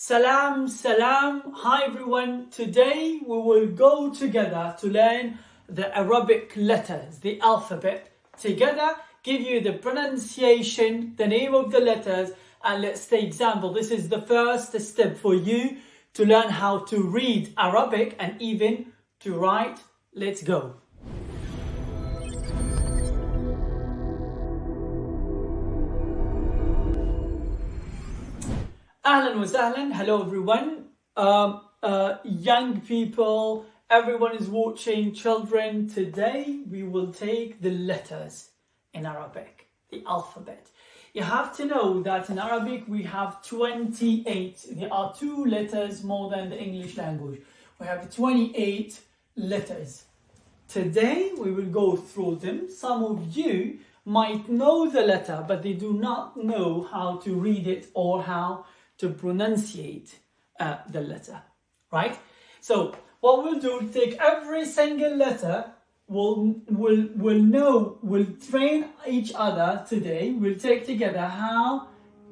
Salam, salam. Hi everyone. Today we will go together to learn the Arabic letters, the alphabet. Together, give you the pronunciation, the name of the letters, and let's take example. This is the first step for you to learn how to read Arabic and even to write. Let's go. Ahlan wa sahlan. Hello everyone. Young people, everyone is watching, children. Today we will take the letters in Arabic, the alphabet. You have to know that in Arabic we have 28. There are 2 letters more than the English language. We have 28 letters. Today we will go through them. Some of you might know the letter, but they do not know how to read it or how to pronunciate the letter, right? So what we'll do, take every single letter, we'll train each other today. We'll take together how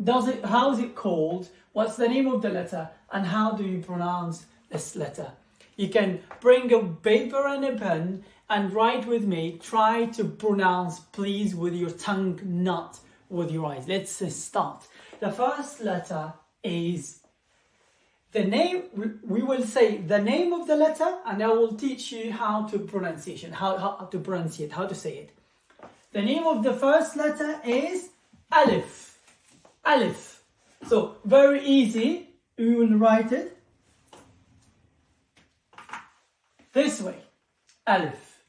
is it called, what's the name of the letter, and how do you pronounce this letter. You can bring a paper and a pen and write with me. Try to pronounce, please, with your tongue, not with your eyes. Let's start. The first letter is the name. We will say the name of the letter, and I will teach you how to pronunciation, how to pronunciate, how to say it. The name of the first letter is Alif. Alif. So very easy. We will write it this way. Alif.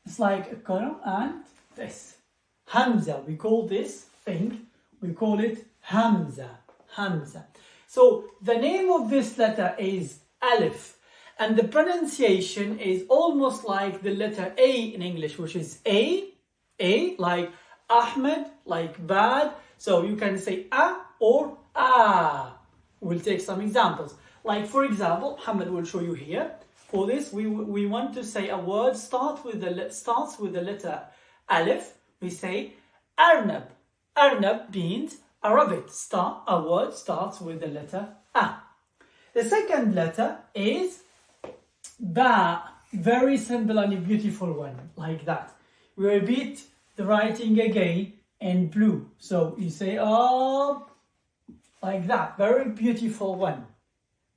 It's like a column and this. Hamza. We call this thing. We call it Hamza. Hamza. So the name of this letter is Alif, and the pronunciation is almost like the letter A in English, which is A, like Ahmed, like bad. So you can say A or A. We'll take some examples. Like for example, Muhammad will show you here. For this, we want to say a word starts with the letter Alif. We say Arnab. Arnab means a rabbit. A word starts with the letter A. The second letter is Ba. Very simple and a beautiful one, like that. We repeat the writing again in blue. So you say oh, like that. Very beautiful one.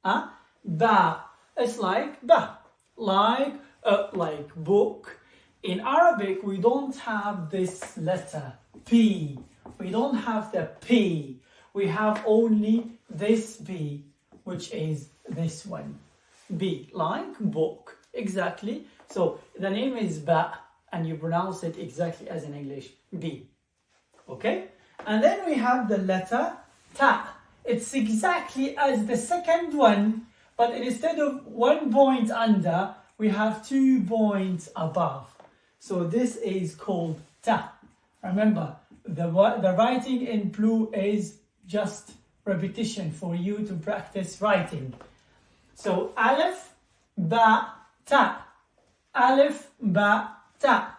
Ba. It's like ba, like book. In Arabic, we don't have this letter P. We don't have the P. We have only this B, which is this one. B, like book. Exactly. So the name is Ba, and you pronounce it exactly as in English, B. Okay? And then we have the letter Ta. It's exactly as the second one, but instead of 1 point under, we have 2 points above. So this is called Ta. Remember, the writing in blue is just repetition for you to practice writing. So Alif, Ba, Ta. Alif, Ba, Ta.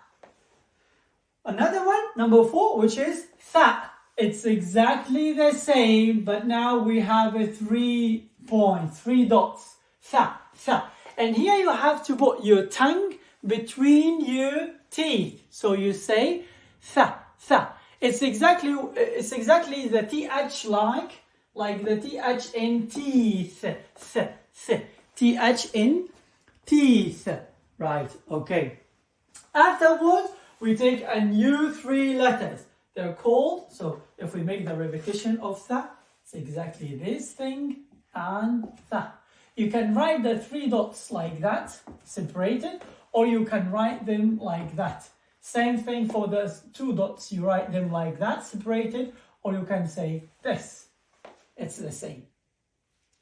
Another one, number 4, which is Tha. It's exactly the same, but now we have a 3 points, 3 dots. Tha, Tha. And here you have to put your tongue between your teeth. So you say Tha, Tha. It's exactly the TH like the TH in teeth. TH in teeth. Right, okay. Afterwards, we take a new 3 letters. They're called, so if we make the repetition of Tha, it's exactly this thing and Tha. You can write the 3 dots like that, separated, or you can write them like that. Same thing for the 2 dots, you write them like that, separated, or you can say this. It's the same.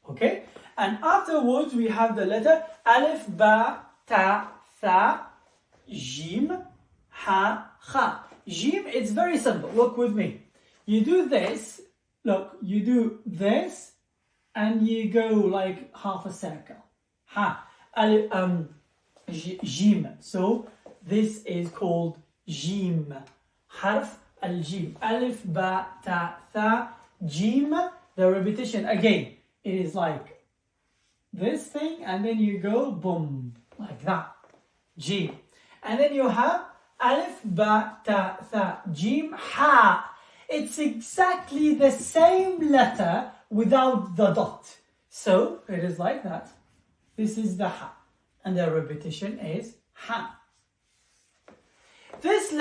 Okay? And afterwards, we have the letter Alif, Ba, Ta, Tha, Jim, Ha, Kha. Jim, it's very simple. Look with me. You do this, look, you do this, and you go like half a circle. Ha. Jim. So this is called Jim. Harf al-Jim. Alif, Ba, Ta, Tha, Jim. The repetition again. it is like this thing, and then you go boom, like that. Jim. And then you have alif, ba, ta, tha, jim, ha. It's exactly the same letter without the dot. So it is like that. This is the ha. And the repetition is ha. This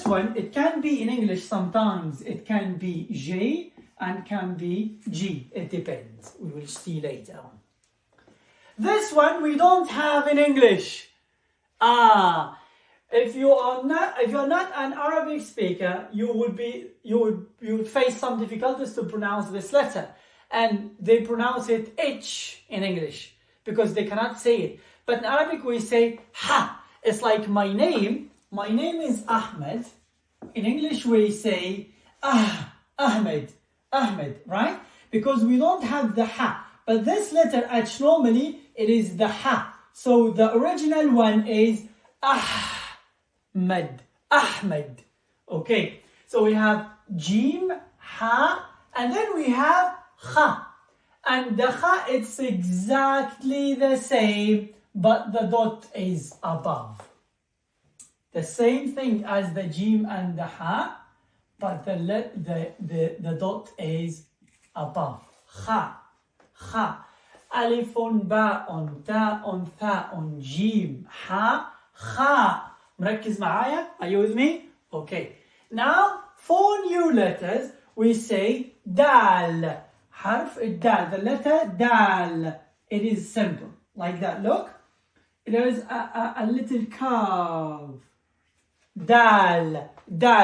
one, it can be in English sometimes. It can be J and can be G. It depends. We will see later on. This one we don't have in English. If you're not an Arabic speaker, you would face some difficulties to pronounce this letter, and they pronounce it H in English because they cannot say it. But in Arabic we say ha. It's like my name. My name is Ahmed. In English we say Ahmed, right? Because we don't have the ha. But this letter H normally it is the ha. So the original one is Ahmed. Okay. So we have Jim, Ha, and then we have Kha. And the Kha, it's exactly the same, but the dot is above. The same thing as the Jim and the Ha, but the dot is above. Kha. Alifun, ba'un, ta'un, tha'un, jim, ha, kha. مركز معايا? Are you with me? Okay. Now, 4 new letters, we say dal. حرف الدال, the letter dal. It is simple. Like that, look. There is a little curve. Dal.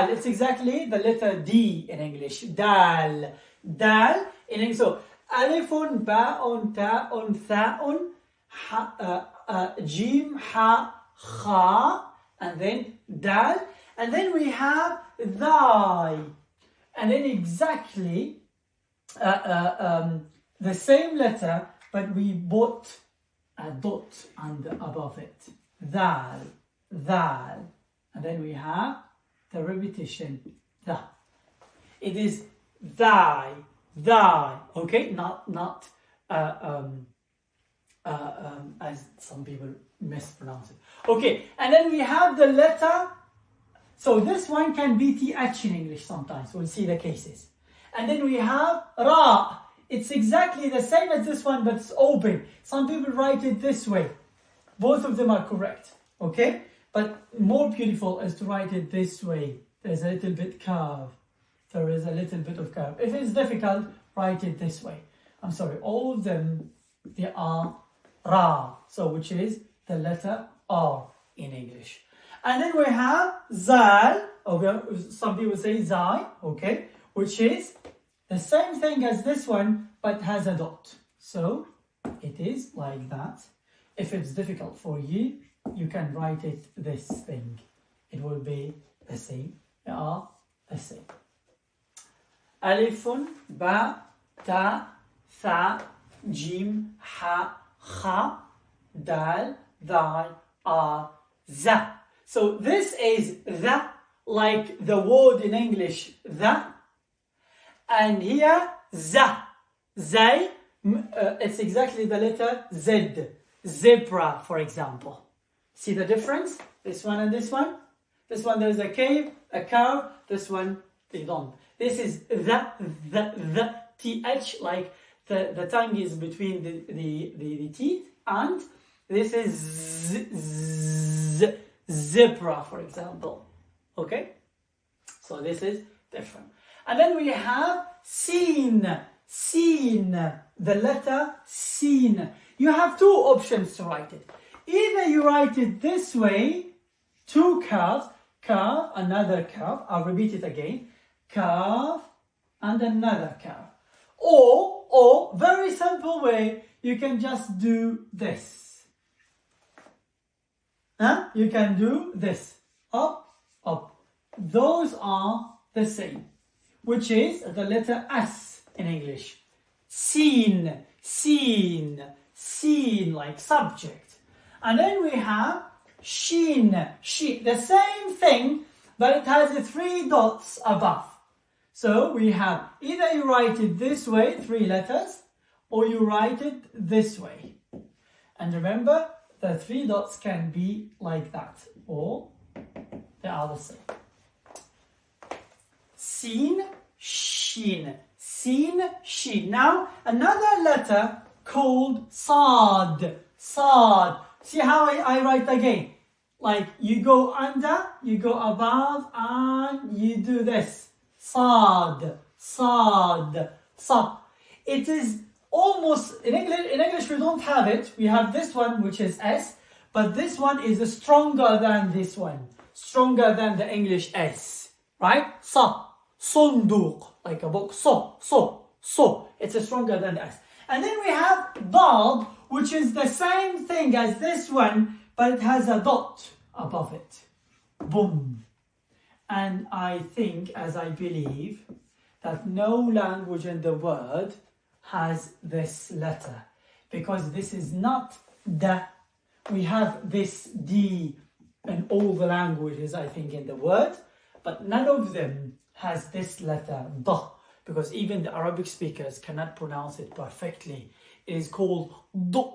It's exactly the letter D in English. Dal. In English. So, alifun, ba'un, ta'un, tha'un, jim, ha, kha, and then dal, and then we have thy, and then exactly the same letter, but we put a dot above it. Thal, and then we have the repetition, the. It is thy, okay, not as some people mispronounce it. Okay, and then we have the letter. So this one can be th in English sometimes. We'll see the cases. And then we have ra. It's exactly the same as this one, but it's open. Some people write it this way. Both of them are correct. Okay, but more beautiful is to write it this way. There's a little bit curve. There is a little bit of curve. If it's difficult, write it this way. I'm sorry, all of them, they are ra. So which is the letter R in English. And then we have zal, or some people say zai, okay, which is the same thing as this one, but has a dot. So it is like that. If it's difficult for you, you can write it this thing. It will be the same. They are the same. Alifun, ba, ta, tha, jim, ha, kha, dal, dal, a, za. So this is the, like the word in English, the. And here, za. Zay, it's exactly the letter Z. Zebra, for example. See the difference? This one and this one? This one there's a curve. This one, they don't. This is the, th, like the tongue is between the teeth, and this is zebra, for example. Okay? So this is different. And then we have seen, the letter seen. You have 2 options to write it. Either you write it this way, 2 curves, curve, another curve, I'll repeat it again, curve, and another curve. Or, very simple way, you can just do this. You can do this. Up, up. Those are the same. Which is the letter S in English. Seen, like subject. And then we have sheen, the same thing, but it has the 3 dots above. So we have either you write it this way, 3 letters, or you write it this way. And remember, the 3 dots can be like that, or they are the same. Sin, shin. Sin, shin. Now, another letter called sad. Sad. See how I write again? Like you go under, you go above, and you do this. Sad, sad, sad. It is almost, in English we don't have it. We have this one, which is S, but this one is stronger than this one. Stronger than the English S, right? Sa, sunduq, like a book. So. It's stronger than the S. And then we have dad, which is the same thing as this one, but it has a dot above it. Boom. And I think, as I believe, that no language in the world has this letter, because this is not the. We have this D in all the languages, I think, in the world, but none of them has this letter, da, because even the Arabic speakers cannot pronounce it perfectly. It is called da.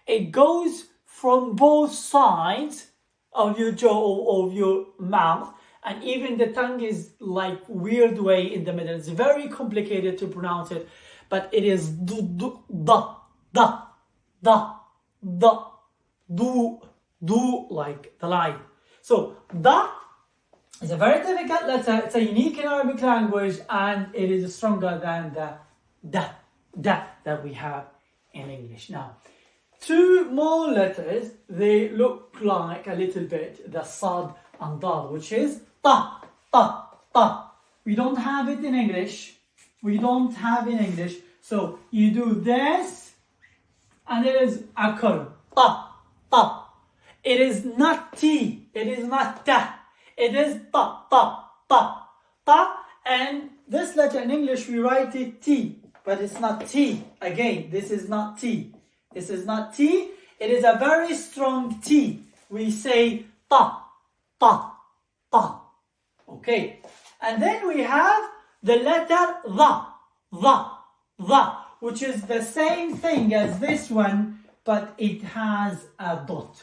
It goes from both sides of your jaw or of your mouth, and even the tongue is like weird way in the middle. It's very complicated to pronounce it, but it is da, do, like the light. So da is a very difficult letter. It's a unique in Arabic language, and it is stronger than the da that we have in English. Now, 2 more letters, they look like a little bit the sad and dal, which is ta. We don't have it in English. So you do this, and it is akal. Ta. It is not T. It is not ta. It is ta. And this letter in English, we write it T, but it's not T. Again, this is not T. It is a very strong T. We say ta. Okay. And then we have the letter the, which is the same thing as this one, but it has a dot.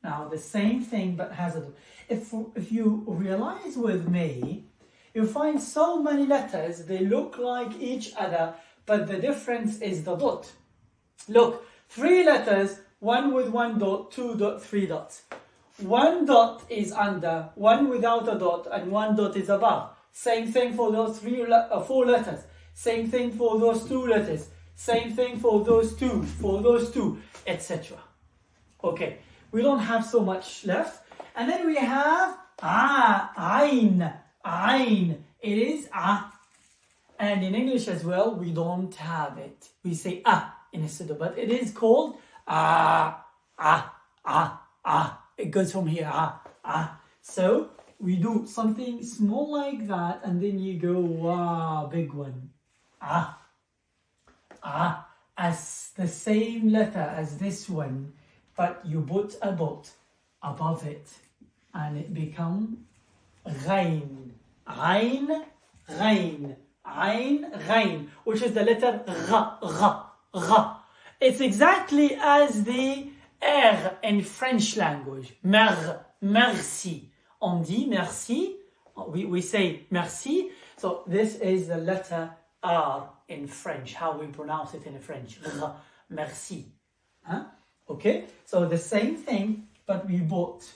Now, the same thing, but has a dot. If you realize with me, you find so many letters, they look like each other, but the difference is the dot. Look, 3 letters, 1 with 1 dot, 2 dot, 3 dots. 1 dot is under, 1 without a dot, and 1 dot is above. Same thing for those 4 letters. Same thing for those 2 letters. Same thing for those two, etc. Okay, we don't have so much left. And then we have ayn. It is a. And in English as well, we don't have it. We say instead of, but it is called It goes from here, So we do something small like that, and then you go, big one. As the same letter as this one, but you put a dot above it, and it becomes ghain, which is the letter gha. It's exactly as the R in French language. Merci. On dit merci. We say merci. So this is the letter R in French. How we pronounce it in French. Merci. Okay. So the same thing, but we put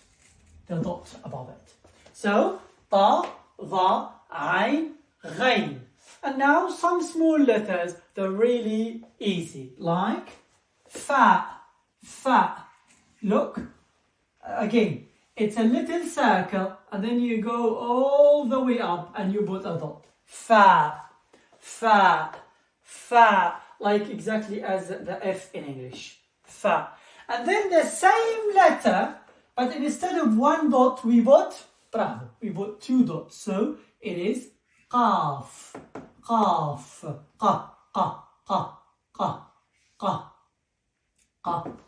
the dot above it. So ta, va, ayn, ghain. And now some small letters, they're really easy, like fa. Look, again, it's a little circle, and then you go all the way up and you put a dot. Fa, like exactly as the F in English. Fa. And then the same letter, but instead of 1 dot, we put 2 dots. So it is qaf.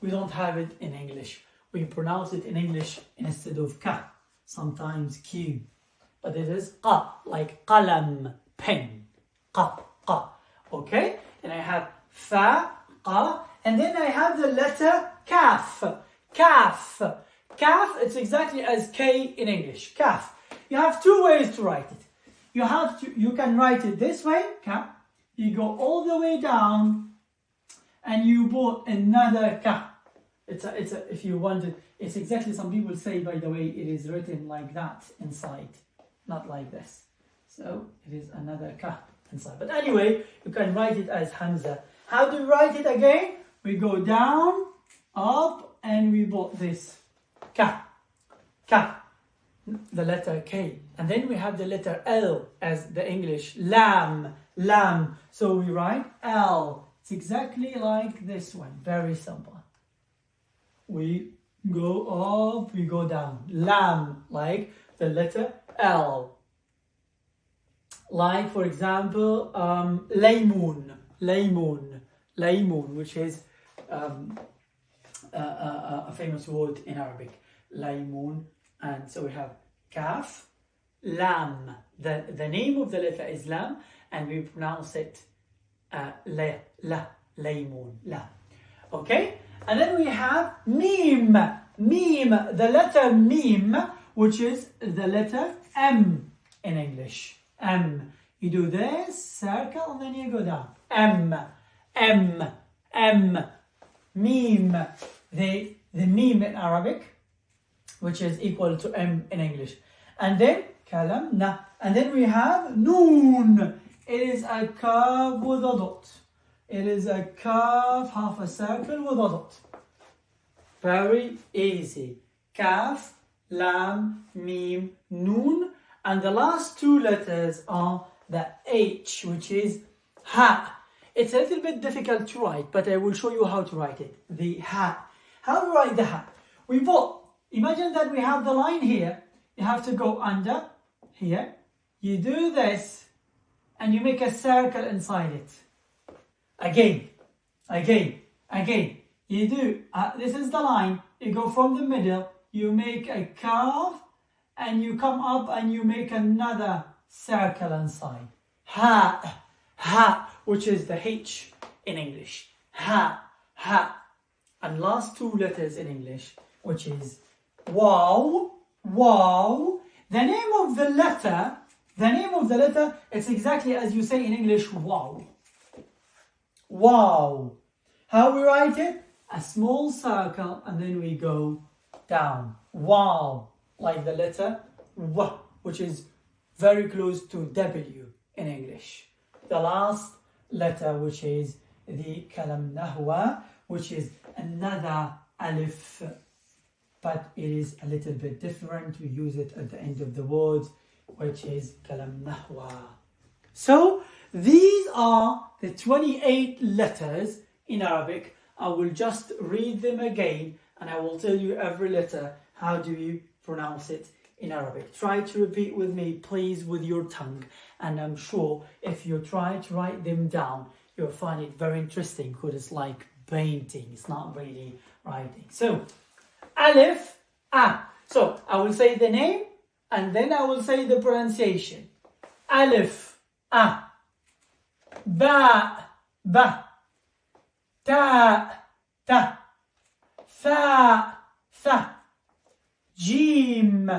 We don't have it in English. We pronounce it in English instead of ka, sometimes Q. but it is qa, like qalam, pen. Qa, qa. Okay? And I have fa, qa, and then I have the letter kaf. Kaf. Kaf, it's exactly as K in English. Kaf. You have two ways to write it. You can write it this way, kaf. You go all the way down, and you put another kaf. If you wanted, it's exactly, some people say, by the way, it is written like that inside, not like this. So it is another kaf inside. But anyway, you can write it as Hamza. How do you write it again? We go down, up, and we put this ka, ka, the letter K. And then we have the letter L as the English, lam, lam. So we write L. It's exactly like this one, very simple. We go up, we go down. Lam, like the letter L. Like, for example, laymoon, laymoon, laymoon, which is a famous word in Arabic. Laymoon. And so we have kaf, lam. The name of the letter is lam, and we pronounce it la, laymoon, la. Okay? And then we have mim, mim, the letter mim, which is the letter M in English. M. You do this, circle, and then you go down. M, M, M, mim. The mim in Arabic, which is equal to M in English. And then kalam, na. And then we have noon. It is a curve with a dot. It is a curve, half a circle with a dot. Very easy. Kaf, lam, mim, noon. And the last two letters are the H, which is ha. It's a little bit difficult to write, but I will show you how to write it. The ha. How to write the ha? We put, imagine that we have the line here. You have to go under here. You do this, and you make a circle inside it. Again, again, again. You do, this is the line. You go from the middle, you make a curve, and you come up and you make another circle inside. Ha, ha, which is the H in English. Ha, ha. And last two letters in English, which is wow, wow. The name of the letter, it's exactly as you say in English, wow. Wow. How we write it? A small circle, and then we go down. Wow. Like the letter W, which is very close to W in English. The last letter, which is the kalam nahwa, which is another alif, but it is a little bit different. We use it at the end of the words, which is kalam nahwa. So these are the 28 letters in Arabic. I will just read them again, and I will tell you every letter. How do you pronounce it in Arabic? Try to repeat with me, please, with your tongue. And I'm sure if you try to write them down, you'll find it very interesting, because it's like painting. It's not really writing. So, alif, a. So, I will say the name, and then I will say the pronunciation. Alif, a. Ba, ba. Ta, ta. Tha, tha. Jim,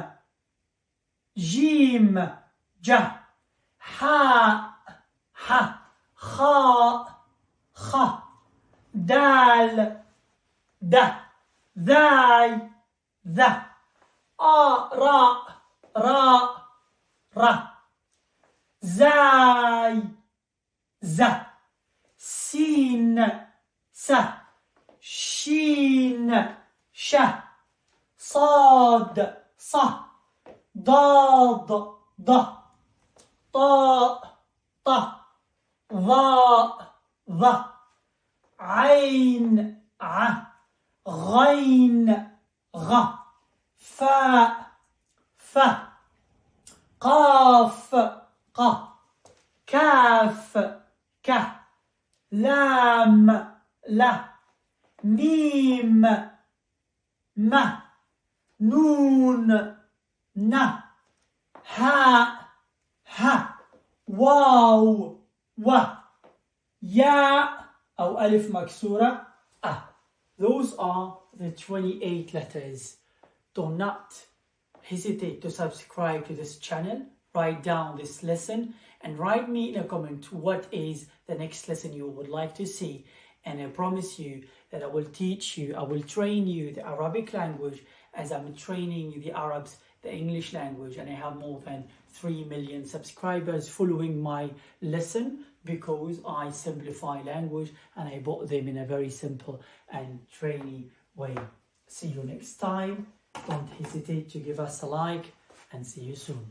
jim, ja. Ha, ha. Kha, kha. Dal, da. Thai, tha. Ra, ra, ra. Zai, za. Sin, sa. Shin, sha. صاد ص ضاد ض طاء ط ظاء ظ عين ع غين غ فاء ف قاف ق كاف ك لام لا ميم م نون ن ha, ha, واو, wa, ya, أو ألف مكسورة, a. Those are the 28 letters. Do not hesitate to subscribe to this channel. Write down this lesson and write me in a comment what is the next lesson you would like to see. And I promise you that I will teach you, I will train you the Arabic language as I'm training the Arabs the English language. And I have more than 3 million subscribers following my lesson because I simplify language and I brought them in a very simple and trainy way. See you next time. Don't hesitate to give us a like and see you soon.